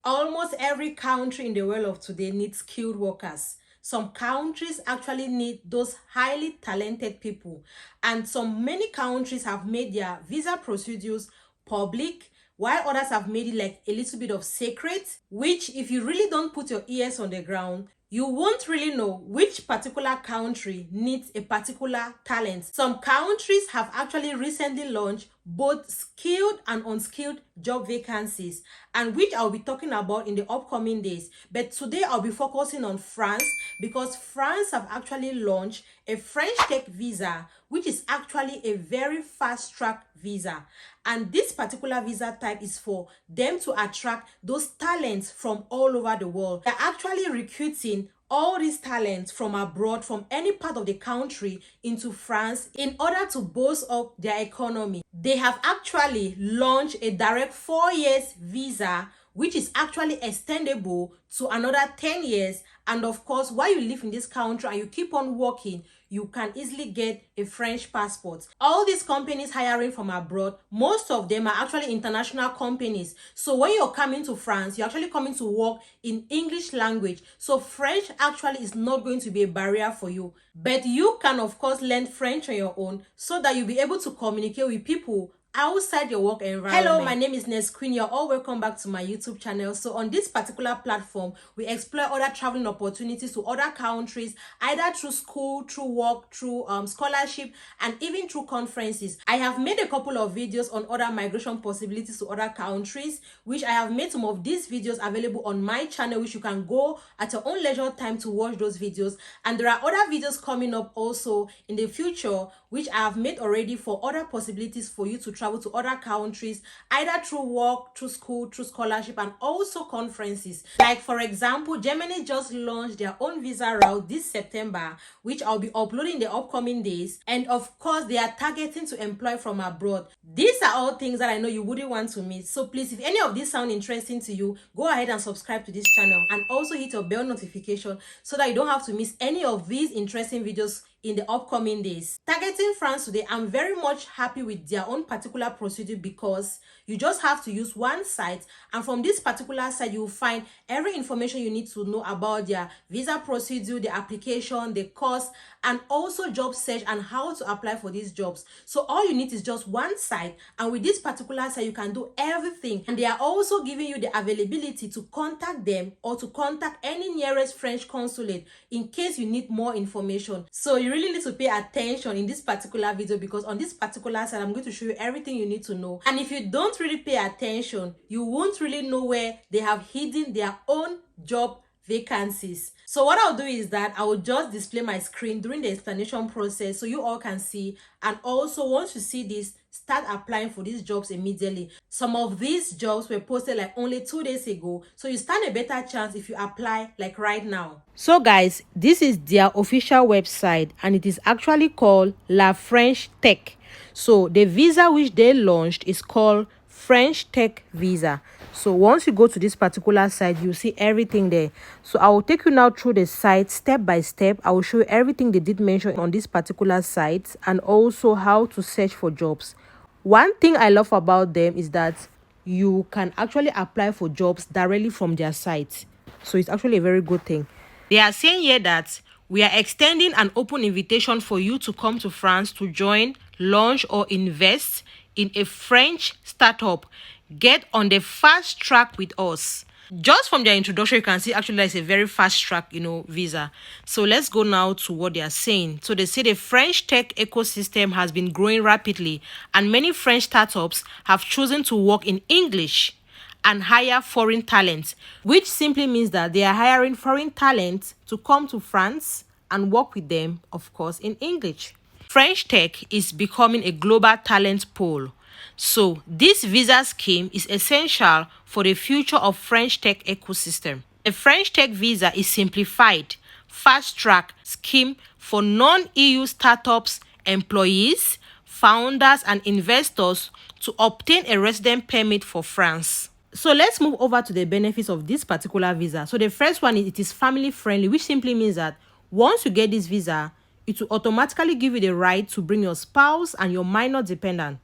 Almost every country in the world of today needs skilled workers. Some countries actually need those highly talented people, and many countries have made their visa procedures public, while others have made it like a little bit of secret, which if you really don't put your ears on the ground, you won't really know which particular country needs a particular talent. Some countries have actually recently launched both skilled and unskilled job vacancies, and which I'll be talking about in the upcoming days. But today I'll be focusing on France, because France have actually launched a French tech visa, which is actually a very fast track visa. And this particular visa type is for them to attract those talents from all over the world. They're actually recruiting all these talents from abroad, from any part of the country, into France in order to boost up their economy. They have actually launched a direct 4 years visa, which is actually extendable to another 10 years. And of course, while you live in this country and you keep on working, you can easily get a French passport. All these companies hiring from abroad, most of them are actually international companies. So when you're coming to France, you're actually coming to work in English language. So French actually is not going to be a barrier for you. But you can, of course, learn French on your own so that you'll be able to communicate with people outside your work environment. Hello, my name is Nes Queen. You're all welcome back to my YouTube channel. So on this particular platform, we explore other traveling opportunities to other countries, either through school, through work, through scholarship, and even through conferences. I have made a couple of videos on other migration possibilities to other countries, which I have made some of these videos available on my channel, which you can go at your own leisure time to watch those videos. And there are other videos coming up also in the future, which I have made already for other possibilities for you to travel to other countries, either through work, through school, through scholarship, and also conferences. Like for example, Germany just launched their own visa route this September, which I'll be uploading in the upcoming days. And of course, they are targeting to employ from abroad. These are all things that I know you wouldn't want to miss. So please, if any of these sound interesting to you, go ahead and subscribe to this channel, and also hit your bell notification so that you don't have to miss any of these interesting videos in the upcoming days. Targeting France today, I'm very much happy with their own particular procedure, because you just have to use one site, and from this particular site you will find every information you need to know about their visa procedure, the application, the cost, and also job search and how to apply for these jobs. So all you need is just one site, and with this particular site you can do everything. And they are also giving you the availability to contact them or to contact any nearest French consulate in case you need more information. So you really need to pay attention in this particular video, because on this particular side I'm going to show you everything you need to know. And if you don't really pay attention, you won't really know where they have hidden their own job vacancies. So what I'll do is that I will just display my screen during the explanation process so you all can see. And also, once you see this, start applying for these jobs immediately. Some of these jobs were posted like only 2 days ago, so you stand a better chance if you apply like right now. So guys, this is their official website, and it is actually called La French Tech. So the visa which they launched is called French Tech Visa. So once you go to this particular site, you see everything there. So I will take you now through the site step by step. I will show you everything they did mention on this particular site, and also how to search for jobs. One thing I love about them is that you can actually apply for jobs directly from their site. So it's actually a very good thing. They are saying here that we are extending an open invitation for you to come to France to join, launch, or invest in a French startup. Get on the fast track with us. Just from their introduction, you can see actually there's a very fast track, visa. So let's go now to what they are saying. So they say the French tech ecosystem has been growing rapidly, and many French startups have chosen to work in English and hire foreign talent, which simply means that they are hiring foreign talent to come to France and work with them, of course, in English. French tech is becoming a global talent pool. So this visa scheme is essential for the future of French tech ecosystem. The French tech visa is simplified, fast-track scheme for non-EU startups, employees, founders, and investors to obtain a resident permit for France. So let's move over to the benefits of this particular visa. So the first one is it is family friendly, which simply means that once you get this visa, it will automatically give you the right to bring your spouse and your minor dependent.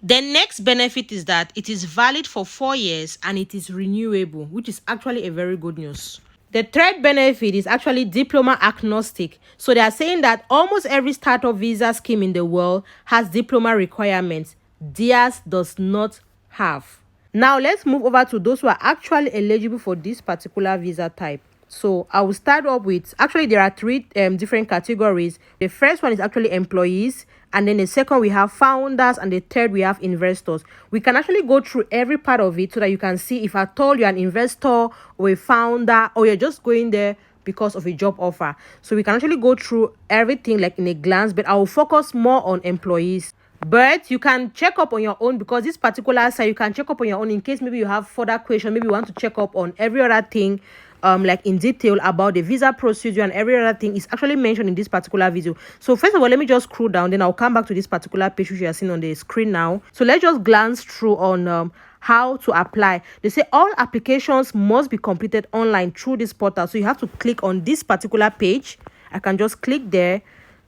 The next benefit is that it is valid for 4 years and it is renewable, which is actually a very good news. The third benefit is actually diploma agnostic. So they are saying that almost every startup visa scheme in the world has diploma requirements. Theirs does not have. Now let's move over to those who are actually eligible for this particular visa type. So I will start up with, actually there are three different categories. The first one is actually employees, and then the second we have founders, and the third we have investors. We can actually go through every part of it so that you can see if at all you're an investor or a founder, or you're just going there because of a job offer. So we can actually go through everything like in a glance, but I will focus more on employees. But you can check up on your own, because this particular site you can check up on your own in case maybe you have further questions, maybe you want to check up on every other thing like in detail about the visa procedure and every other thing is actually mentioned in this particular video. So first of all, let me just scroll down, then I'll come back to this particular page which you are seeing on the screen now. So let's just glance through on how to apply. They say all applications must be completed online through this portal. So you have to click on this particular page. I can just click there.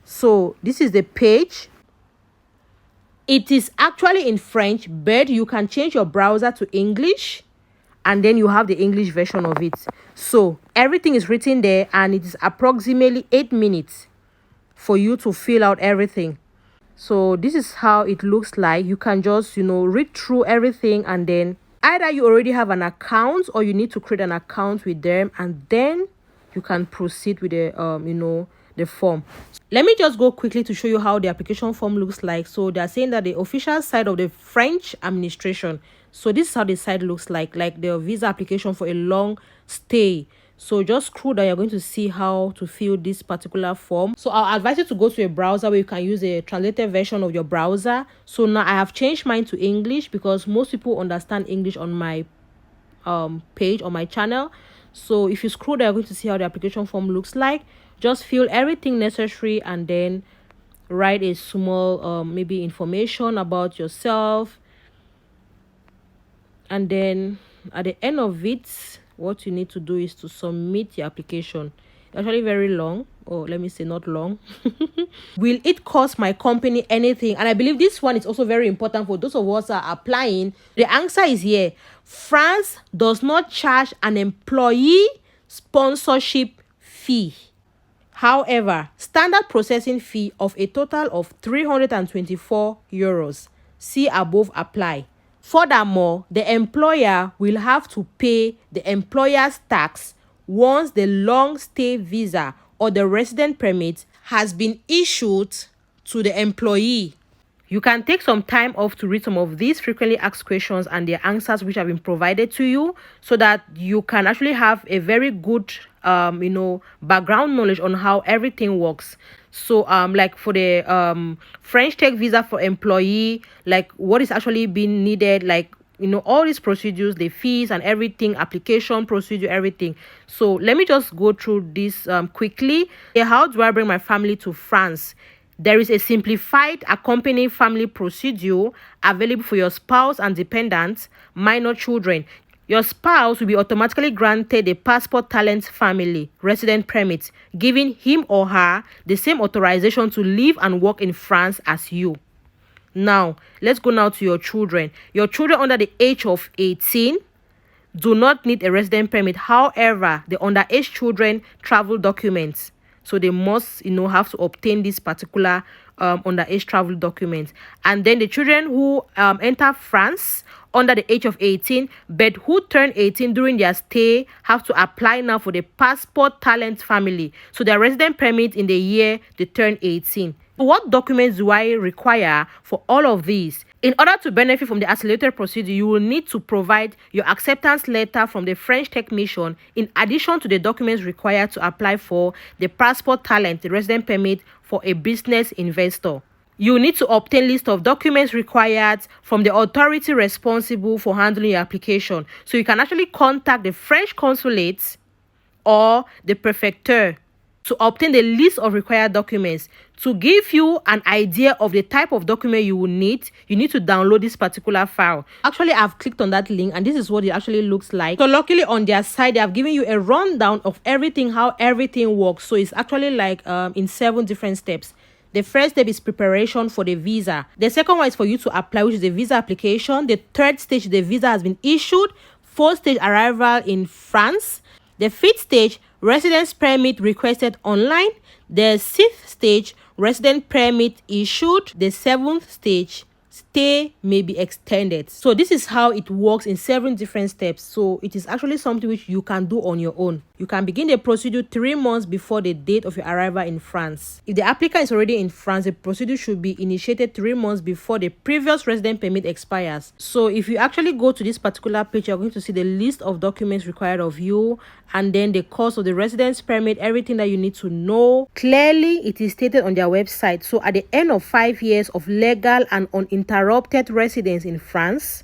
So this is the page. It is actually in French, but you can change your browser to English, and then you have the English version of it. So everything is written there, and it is approximately 8 minutes for you to fill out everything. So this is how it looks like. You can just, read through everything, and then either you already have an account or you need to create an account with them, and then you can proceed with the the form. Let me just go quickly to show you how the application form looks like. So they're saying that the official site of the French administration. So this is how the site looks like the visa application for a long stay. So just scroll down, you're going to see how to fill this particular form. So I'll advise you to go to a browser where you can use a translated version of your browser. So now I have changed mine to English because most people understand English on my page on my channel. So if you scroll down, you're going to see how the application form looks like. Just fill everything necessary and then write a small maybe information about yourself, and then at the end of it, what you need to do is to submit your application. It's actually very long, or let me say not long. Will it cost my company anything? And I believe this one is also very important for those of us that are applying. The answer is here. France does not charge an employee sponsorship fee. However, standard processing fee of a total of 324 euros. See above apply. Furthermore, the employer will have to pay the employer's tax once the long stay visa or the resident permit has been issued to the employee. You can take some time off to read some of these frequently asked questions and their answers which have been provided to you, so that you can actually have a very good background knowledge on how everything works. So like for the French tech visa for employee, like what is actually being needed, like all these procedures, the fees and everything, application procedure, everything. So let me just go through this quickly. How do I bring my family to France? There is a simplified accompanying family procedure available for your spouse and dependents, minor children. Your spouse will be automatically granted a passport talent family resident permit, giving him or her the same authorization to live and work in France as you. Now, let's go now to your children. Your children under the age of 18 do not need a resident permit. However, the underage children travel documents. So they must, have to obtain this particular underage travel document. And then the children who enter France under the age of 18, but who turn 18 during their stay, have to apply now for the passport talent family. So their resident permit in the year they turn 18. What documents do I require for all of these? In order to benefit from the accelerated procedure, you will need to provide your acceptance letter from the French Tech Mission, in addition to the documents required to apply for the passport talent, the resident permit for a business investor. You need to obtain list of documents required from the authority responsible for handling your application. So you can actually contact the French consulate or the prefecture to obtain the list of required documents. To give you an idea of the type of document you will need, you need to download this particular file. Actually, I've clicked on that link and this is what it actually looks like. So luckily on their side, they have given you a rundown of everything, how everything works. So it's actually like in 7 different steps. The first step is preparation for the visa. The second one is for you to apply, which is the visa application. The third stage, the visa has been issued. Fourth stage, arrival in France. The fifth stage, residence permit requested online. The sixth stage, resident permit issued. The seventh stage, stay may be extended. So this is how it works in 7 different steps. So it is actually something which you can do on your own. You can begin the procedure 3 months before the date of your arrival in France. If the applicant is already in France, the procedure should be initiated 3 months before the previous resident permit expires. So if you actually go to this particular page, you're going to see the list of documents required of you, and then the cost of the residence permit, everything that you need to know. Clearly, it is stated on their website. So at the end of 5 years of legal and uninterrupted residence in France,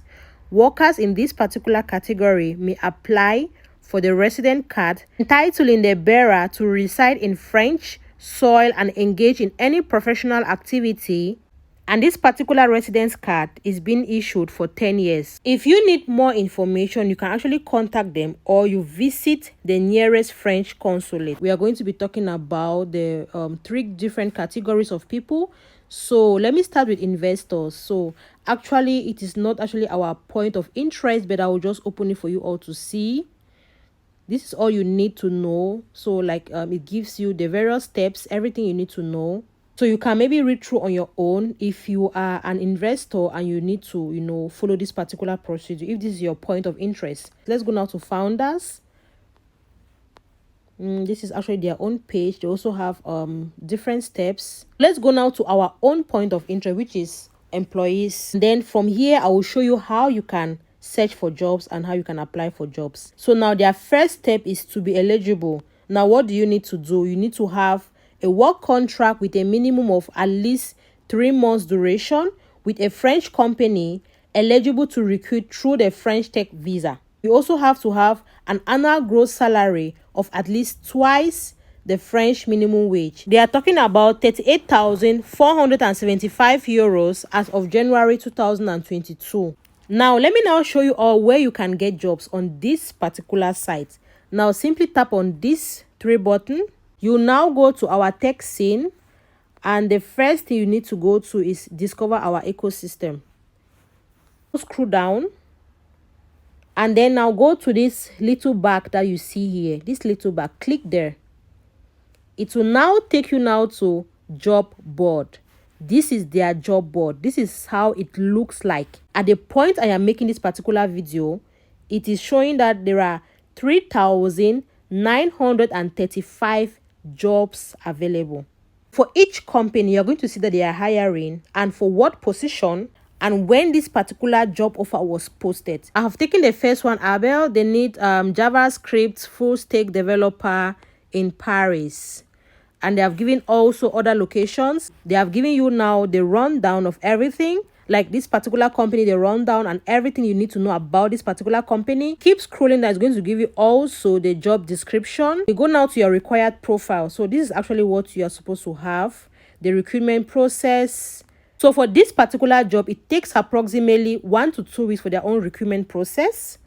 workers in this particular category may apply for the resident card, entitling the bearer to reside in French soil and engage in any professional activity. And this particular residence card is being issued for 10 years. If you need more information, you can actually contact them or you visit the nearest French consulate. We are going to be talking about the 3 different categories of people. So let me start with investors. So actually, it is not actually our point of interest, but I will just open it for you all to see. This is all you need to know. So like it gives you the various steps, everything you need to know. So you can maybe read through on your own if you are an investor and you need to, follow this particular procedure, if this is your point of interest. Let's go now to founders. This is actually their own page. They also have different steps. Let's go now to our own point of interest, which is employees. And then from here, I will show you how you can search for jobs and how you can apply for jobs. So now their first step is to be eligible. Now, what do you need to do? You need to have a work contract with a minimum of at least 3 months duration with a French company eligible to recruit through the French Tech visa. You also have to have an annual gross salary of at least twice the French minimum wage. They are talking about 38,475 euros as of January 2022. Now, let me now show you all where you can get jobs on this particular site. Now, simply tap on this 3 button. You now go to our tech scene, and the first thing you need to go to is discover our ecosystem. Scroll down, and then now go to this little bag that you see here. This little bag, click there. It will now take you now to job board. This is their job board. This is how it looks like. At the point I am making this particular video, it is showing that there are 3,935 jobs available. For each company, you're going to see that they are hiring and for what position and when this particular job offer was posted. I have taken the first one, Abel. They need JavaScript full stack developer in Paris. And they have given also other locations. They have given you now the rundown of everything. Like this particular company, the rundown and everything you need to know about this particular company. Keep scrolling. That's going to give you also the job description. You go now to your required profile. So this is actually what you are supposed to have. The recruitment process. So for this particular job, it takes approximately 1 to 2 weeks for their own recruitment process.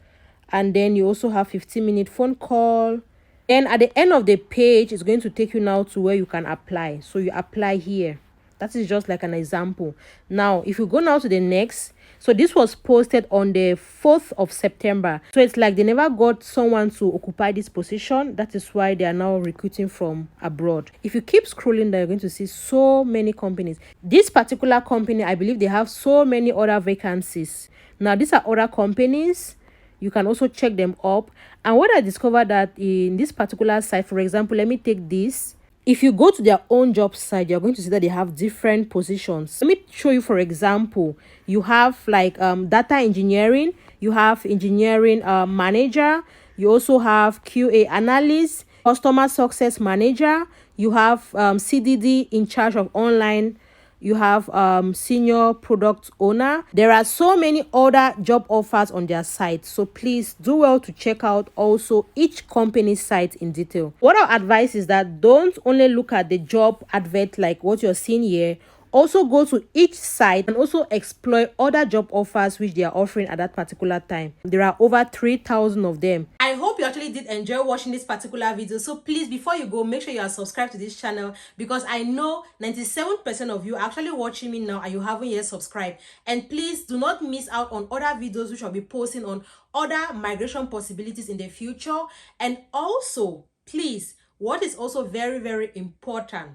And then you also have 15-minute phone call. Then at the end of the page, it's going to take you now to where you can apply. So you apply here. That is just like an example. Now, if you go now to the next, so this was posted on the 4th of September. So it's like they never got someone to occupy this position. That is why they are now recruiting from abroad. If you keep scrolling down, you're going to see so many companies. This particular company, I believe they have so many other vacancies. Now, these are other companies. You can also check them up. And what I discovered that in this particular site, for example, let me take this. If you go to their own job site, you're going to see that they have different positions. Let me show you, for example, you have like data engineering, you have engineering manager, you also have QA analyst, customer success manager, you have CDD in charge of online, you have senior product owner. There are so many other job offers on their site, so please do well to check out also each company's site in detail. What I advise is that don't only look at the job advert like what you're seeing here. Also go to each site and also explore other job offers which they are offering at that particular time. There are over 3,000 of them. I hope hope you actually did enjoy watching this particular video. So please, before you go, make sure you are subscribed to this channel, because I know 97% of you are actually watching me now and you haven't yet subscribed. And please do not miss out on other videos which I'll be posting on other migration possibilities in the future. And also, please, what is also very, very important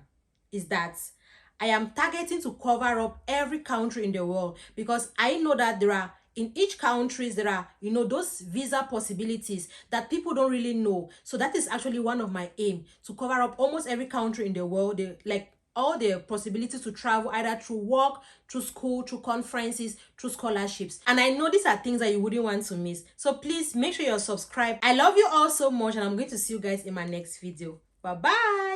is that I am targeting to cover up every country in the world, because I know that there are, in each countries, there are, you know, those visa possibilities that people don't really know. So that is actually one of my aim, to cover up almost every country in the world, like all the possibilities to travel, either through work, through school, through conferences, through scholarships. And I know these are things that you wouldn't want to miss. So please make sure you're subscribed. I love you all so much, and I'm going to see you guys in my next video. Bye bye.